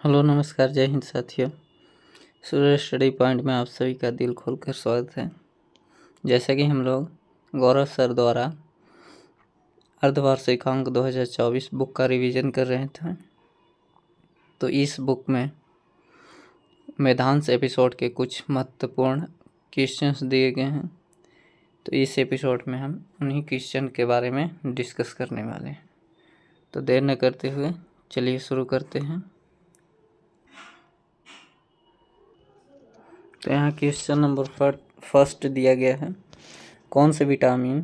Hello नमस्कार, जय हिंद साथियों। सूरज स्टडी पॉइंट में आप सभी का दिल खोलकर स्वागत है। जैसा कि हम लोग गौरव सर द्वारा अर्धवार्षिकांक 2024 बुक का रिवीजन कर रहे थे, तो इस बुक में मेधांश एपिसोड के कुछ महत्वपूर्ण क्वेश्चंस दिए गए हैं। तो इस एपिसोड में हम उन्हीं क्वेश्चन के बारे में डिस्कस करने वाले हैं। तो देर न करते हुए चलिए शुरू करते हैं। तो यहाँ क्वेश्चन नंबर फर्स्ट दिया गया है, कौन से विटामिन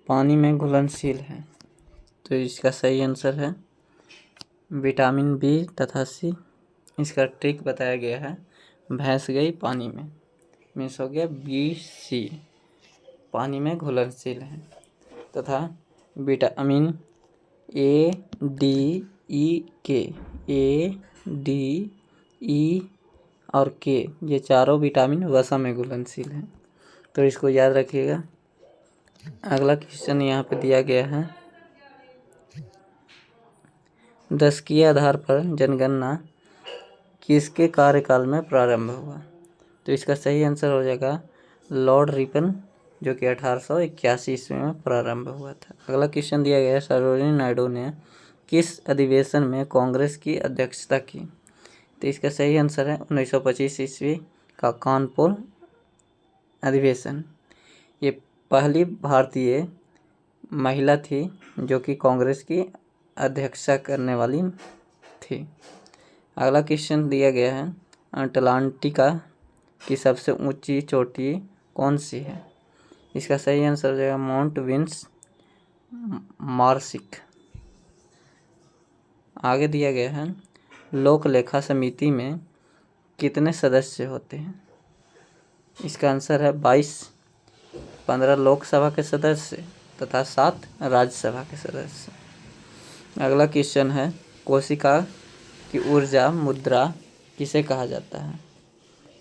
पानी में घुलनशील है। तो इसका सही आंसर है विटामिन बी तथा सी। इसका ट्रिक बताया गया है, भैंस गई पानी में, मीन्स हो गया बी सी, पानी में घुलनशील है। तथा विटामिन ए डी ई और के, ये चारों विटामिन वसा में घुलनशील हैं। तो इसको याद रखिएगा। अगला क्वेश्चन यहाँ पे दिया गया है, दशकीय आधार पर जनगणना किसके कार्यकाल में प्रारंभ हुआ। तो इसका सही आंसर हो जाएगा लॉर्ड रिपन, जो कि 1881 ईस्वी में प्रारंभ हुआ था। अगला क्वेश्चन दिया गया है, सरोजिनी नायडू ने किस अधिवेशन में कांग्रेस की अध्यक्षता की। तो इसका सही आंसर है 1925 ईस्वी का कानपुर अधिवेशन। ये पहली भारतीय महिला थी जो कि कांग्रेस की अध्यक्षता करने वाली थी। अगला क्वेश्चन दिया गया है, अटलांटिका की सबसे ऊंची चोटी कौन सी है। इसका सही आंसर हो जाएगा माउंट विंस मार्सिक। आगे दिया गया है, लोक लेखा समिति में कितने सदस्य होते हैं। इसका आंसर है 22, 15 लोकसभा के सदस्य तथा 7 राज्यसभा के सदस्य। अगला क्वेश्चन है, कोशिका की ऊर्जा मुद्रा किसे कहा जाता है।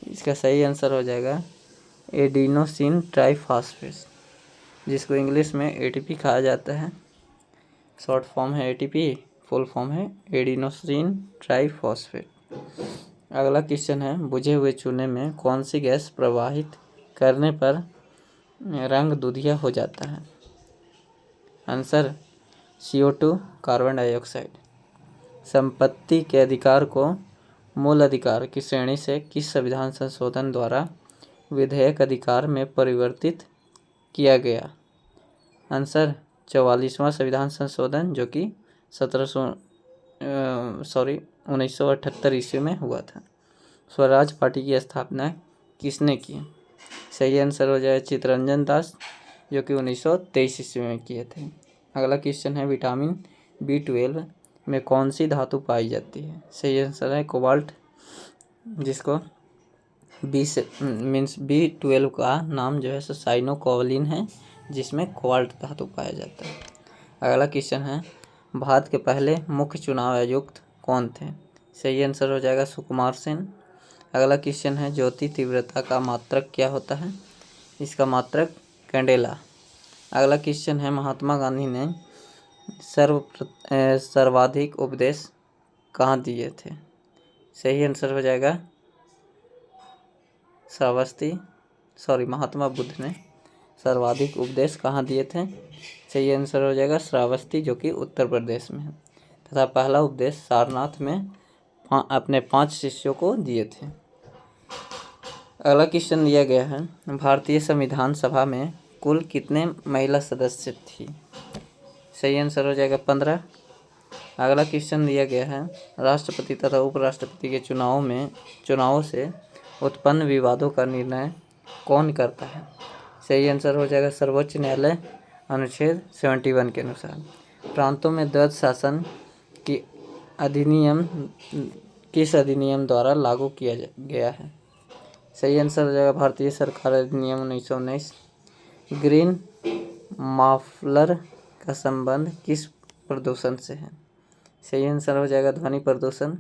इसका सही आंसर हो जाएगा एडिनोसिन ट्राइफॉस्फेट, जिसको इंग्लिश में एटीपी कहा जाता है। शॉर्ट फॉर्म है एटीपी, फुल फॉर्म है एडिनोसिन ट्राइफॉस्फेट। अगला क्वेश्चन है, बुझे हुए चूने में कौन सी गैस प्रवाहित करने पर रंग दूधिया हो जाता है। Answer CO2, carbon dioxide. संपत्ति के अधिकार को मूल अधिकार की श्रेणी से किस संविधान संशोधन द्वारा विधेयक अधिकार में परिवर्तित किया गया। आंसर 44वां संविधान संशोधन, जो कि 1978 ईस्वी में हुआ था। स्वराज पार्टी की स्थापना किसने की। सही आंसर हो जाए चित्तरंजन दास, जो कि 1923 ईस्वी में किए थे। अगला क्वेश्चन है, विटामिन B12 में कौन सी धातु पाई जाती है। सही आंसर है कोबाल्ट, जिसको B12 का नाम जो है साइनोकोवलिन है, जिसमें कोबाल्ट धातु पाया जाता है। अगला क्वेश्चन है, भारत के पहले मुख्य चुनाव आयुक्त कौन थे। सही आंसर हो जाएगा सुकुमार सेन। अगला क्वेश्चन है, ज्योति तीव्रता का मात्रक क्या होता है। इसका मात्रक कैंडेला। अगला क्वेश्चन है, महात्मा गांधी ने सर्वाधिक उपदेश कहाँ दिए थे। सही आंसर हो जाएगा महात्मा बुद्ध ने सर्वाधिक उपदेश कहाँ दिए थे। सही आंसर हो जाएगा श्रावस्ती, जो कि उत्तर प्रदेश में है। तथा पहला उपदेश सारनाथ में अपने 5 शिष्यों को दिए थे। अगला क्वेश्चन दिया गया है, भारतीय संविधान सभा में कुल कितने महिला सदस्य थी। सही आंसर हो जाएगा 15। अगला क्वेश्चन दिया गया है, राष्ट्रपति तथा उपराष्ट्रपति के चुनावों से उत्पन्न विवादों का निर्णय कौन करता है। सही आंसर हो जाएगा सर्वोच्च न्यायालय, अनुच्छेद 71 के अनुसार। प्रांतों में द्वैध शासन की अधिनियम किस अधिनियम द्वारा लागू किया गया है। सही आंसर हो जाएगा भारतीय सरकार अधिनियम 1919। ग्रीन माफलर का संबंध किस प्रदूषण से है। सही आंसर हो जाएगा ध्वनि प्रदूषण।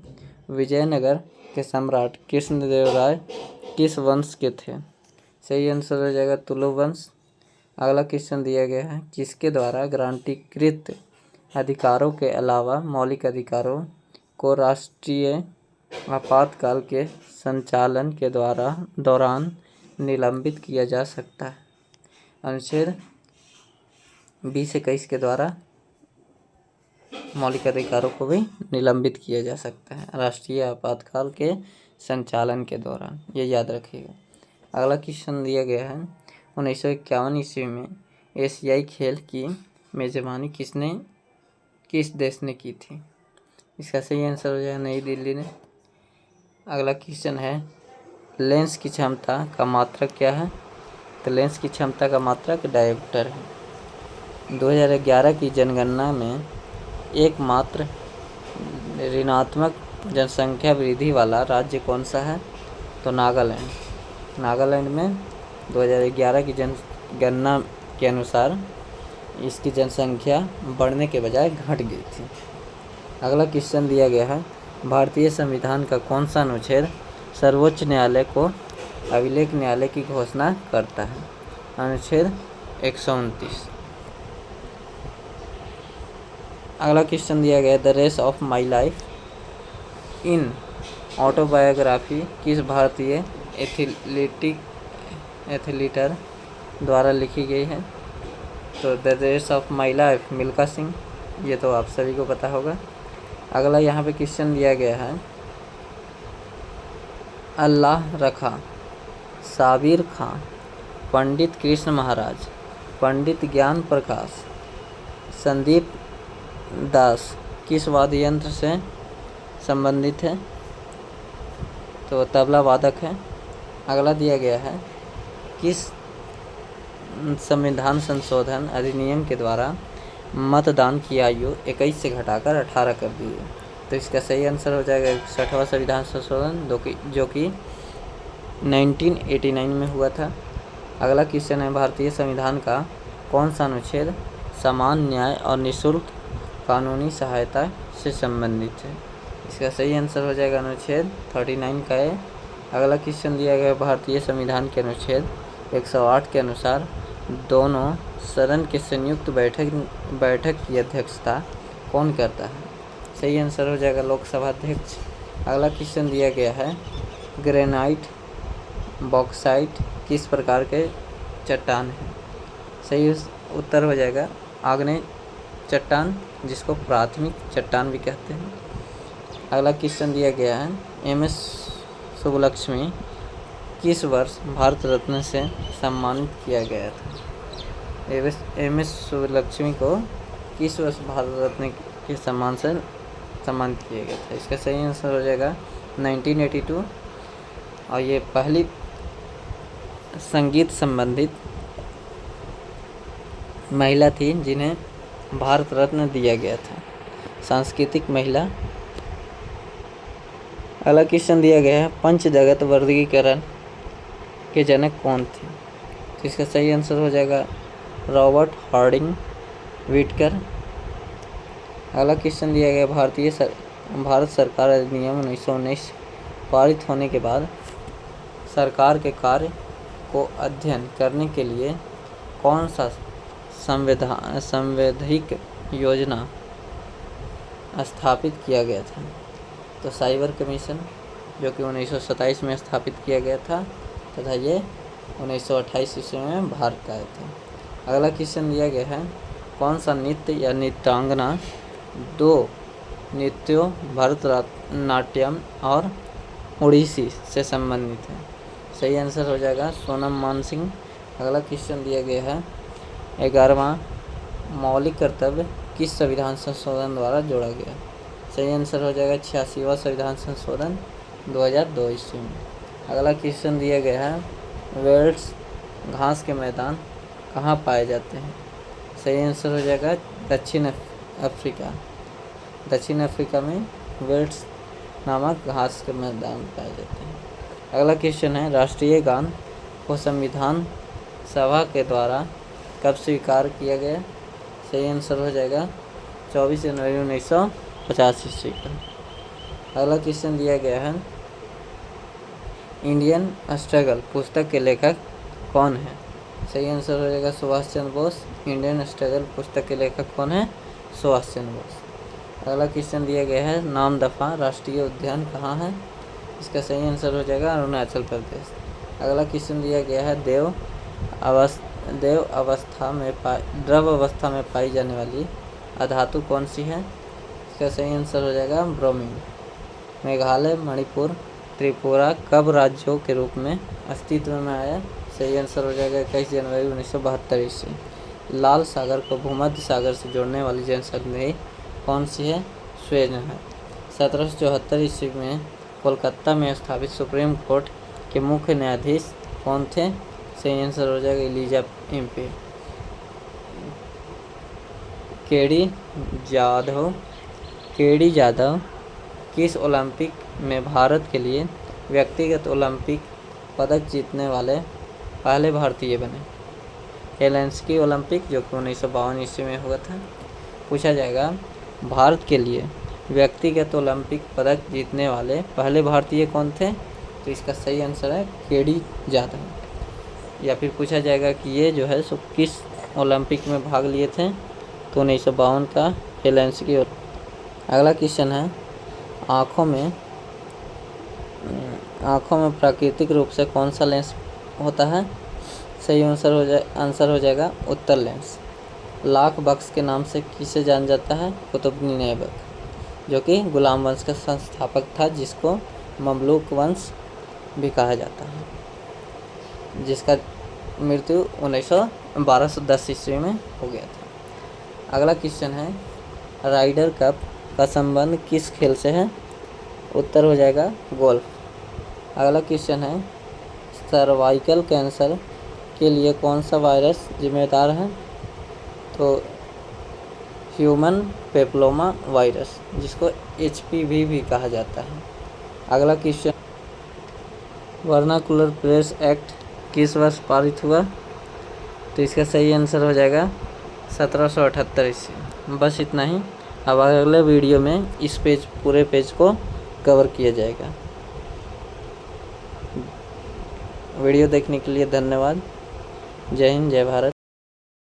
विजयनगर के सम्राट कृष्णदेवराय किस वंश के थे। सही आंसर हो जाएगा तुलु वंश। अगला क्वेश्चन दिया गया है, किसके द्वारा गारंटीकृत अधिकारों के अलावा मौलिक अधिकारों को राष्ट्रीय आपातकाल के संचालन के दौरान निलंबित किया जा सकता है। अनुच्छेद 20-21 के द्वारा मौलिक अधिकारों को भी निलंबित किया जा सकता है राष्ट्रीय आपातकाल के संचालन के दौरान, ये याद रखिएगा। अगला क्वेश्चन दिया गया है 1951 ईस्वी में एशियाई खेल की मेजबानी किस देश ने की थी? इसका सही आंसर हो जाएगा नई दिल्ली ने। अगला क्वेश्चन है लेंस की क्षमता का मात्रक क्या है? तो लेंस की क्षमता का मात्रक डायोप्टर है। 2011 की जनगणना में एकमात्र ऋणात्मक जनसंख्या वृद्धि वाला राज्य कौन सा है? तो नागालैंड। नागालैंड में 2011 की जनगणना के अनुसार इसकी जनसंख्या बढ़ने के बजाय घट गई थी। अगला क्वेश्चन दिया गया है भारतीय संविधान का कौन सा अनुच्छेद सर्वोच्च न्यायालय को अभिलेख न्यायालय की घोषणा करता है? अनुच्छेद 129। अगला क्वेश्चन दिया गया the race of my life in autobiography किस भारतीय एथलीटर द्वारा लिखी गई है? तो the race of my life Milkha Singh, ये तो आप सभी को पता होगा। अगला यहाँ पे क्वेश्चन दिया गया है अल्लाह रखा, साबिर खां, पंडित कृष्ण महाराज, पंडित ज्ञान प्रकाश, संदीप दास किस वाद्य यंत्र से संबंधित है? तो तबला वादक है। अगला दिया गया है किस संविधान संशोधन अधिनियम के द्वारा मतदान की आयु 21 से घटाकर 18 कर दी है? तो इसका सही आंसर हो जाएगा 61वां संविधान संशोधन जो कि 1989 में हुआ था। अगला क्वेश्चन है भारतीय संविधान का कौन सा अनुच्छेद समान न्याय और निःशुल्क कानूनी सहायता से संबंधित है? इसका सही आंसर हो जाएगा अनुच्छेद 39 का है। अगला क्वेश्चन दिया गया भारतीय संविधान के अनुच्छेद 108 के अनुसार दोनों सदन के संयुक्त बैठक की अध्यक्षता कौन करता है? सही आंसर हो जाएगा लोकसभा अध्यक्ष। अगला क्वेश्चन दिया गया है ग्रेनाइट बॉक्साइट किस प्रकार के चट्टान है? सही उत्तर हो जाएगा आग्नेय चट्टान, जिसको प्राथमिक चट्टान भी कहते हैं। अगला क्वेश्चन दिया गया है एम.एस. सुब्बलक्ष्मी किस वर्ष भारत रत्न से सम्मानित किया गया था? एम.एस. सुब्बलक्ष्मी को किस वर्ष भारत रत्न के सम्मान से सम्मानित किया गया था? इसका सही आंसर हो जाएगा 1982। और ये पहली संगीत संबंधित महिला थी जिन्हें भारत रत्न दिया गया था, सांस्कृतिक महिला। अगला क्वेश्चन दिया गया है पंचजगत वर्गीकरण के जनक कौन थे? तो इसका सही आंसर हो जाएगा रॉबर्ट हार्डिंग व्हिटकर। अगला क्वेश्चन दिया गया भारत सरकार अधिनियम 1919 पारित होने के बाद सरकार के कार्य को अध्ययन करने के लिए कौन सा संवैधानिक योजना स्थापित किया गया था? तो साइबर कमीशन, जो कि 1927 में स्थापित किया गया था तथा ये 1928 ईस्वी में भारत आए थे। अगला क्वेश्चन दिया गया है कौन सा नृत्य या नृत्यांगना दो नृत्यों भरतनाट्यम और ओडिसी से संबंधित है? सही आंसर हो जाएगा सोनम मानसिंह। अगला क्वेश्चन दिया गया है 11वां मौलिक कर्तव्य किस संविधान संशोधन द्वारा जोड़ा गया? सही आंसर हो जाएगा 86वां संविधान संशोधन 2002 ईस्वी में। अगला क्वेश्चन दिया गया है वेल्स घास के मैदान कहाँ पाए जाते हैं? सही आंसर हो जाएगा दक्षिण अफ्रीका में वेल्स नामक घास के मैदान पाए जाते हैं। अगला क्वेश्चन है राष्ट्रीय गान को संविधान सभा के द्वारा कब स्वीकार किया गया? सही आंसर हो जाएगा 24 जनवरी 1950 ईस्वी का। अगला क्वेश्चन दिया गया है इंडियन स्ट्रगल पुस्तक के लेखक कौन है? सही आंसर हो जाएगा सुभाष चंद्र बोस। इंडियन स्ट्रगल पुस्तक के लेखक कौन है? सुभाष चंद्र बोस। अगला क्वेश्चन दिया गया है नामदफा राष्ट्रीय उद्यान कहाँ है? इसका सही आंसर हो जाएगा अरुणाचल प्रदेश। अगला क्वेश्चन दिया गया है द्रव अवस्था में पाई जाने वाली अधातु कौन सी है? इसका सही आंसर हो जाएगा ब्रोमीन। मेघालय, मणिपुर, त्रिपुरा कब राज्यों के रूप में अस्तित्व में आया? सही आंसर हो जाएगा 21 जनवरी 1972 ईस्वी। लाल सागर को भूमध्य सागर से जोड़ने वाली जनसंधि कौन सी है? स्वेज है। 1774 ईस्वी में कोलकाता में स्थापित सुप्रीम कोर्ट के मुख्य न्यायाधीश कौन थे? सही आंसर हो जाएगा एलिजा एम्पे। केडी जाधव किस ओलंपिक में भारत के लिए व्यक्तिगत ओलंपिक पदक जीतने वाले पहले भारतीय बने? हेलेंस्की ओलंपिक जो कि 1952 ईस्वी में हुआ था। पूछा जाएगा भारत के लिए व्यक्तिगत ओलंपिक पदक जीतने वाले पहले भारतीय कौन थे? तो इसका सही आंसर है केडी जाधव। या फिर पूछा जाएगा कि ये जो है सो किस ओलंपिक में भाग लिए थे? तो 1952 का हेलेंस्की। अगला क्वेश्चन है आँखों में प्राकृतिक रूप से कौन सा लेंस होता है? सही आंसर हो जाएगा उत्तल लेंस। लाख बख्श के नाम से किसे जाना जाता है? कुतुबुद्दीन ऐबक, जो कि गुलाम वंश का संस्थापक था, जिसको ममलूक वंश भी कहा जाता है, जिसका मृत्यु 1210 ईस्वी में हो गया था। अगला क्वेश्चन है राइडर कप का संबंध किस खेल से है? उत्तर हो जाएगा गोल्फ। अगला क्वेश्चन है सर्वाइकल कैंसर के लिए कौन सा वायरस जिम्मेदार है? तो ह्यूमन पेप्लोमा वायरस, जिसको HPV भी कहा जाता है। अगला क्वेश्चन वर्नाकुलर प्रेस एक्ट किस वर्ष पारित हुआ? तो इसका सही आंसर हो जाएगा 1778 ईस्वी। बस इतना ही। अब अगले वीडियो में इस पूरे पेज को कवर किया जाएगा। वीडियो देखने के लिए धन्यवाद। जय हिंद, जय भारत।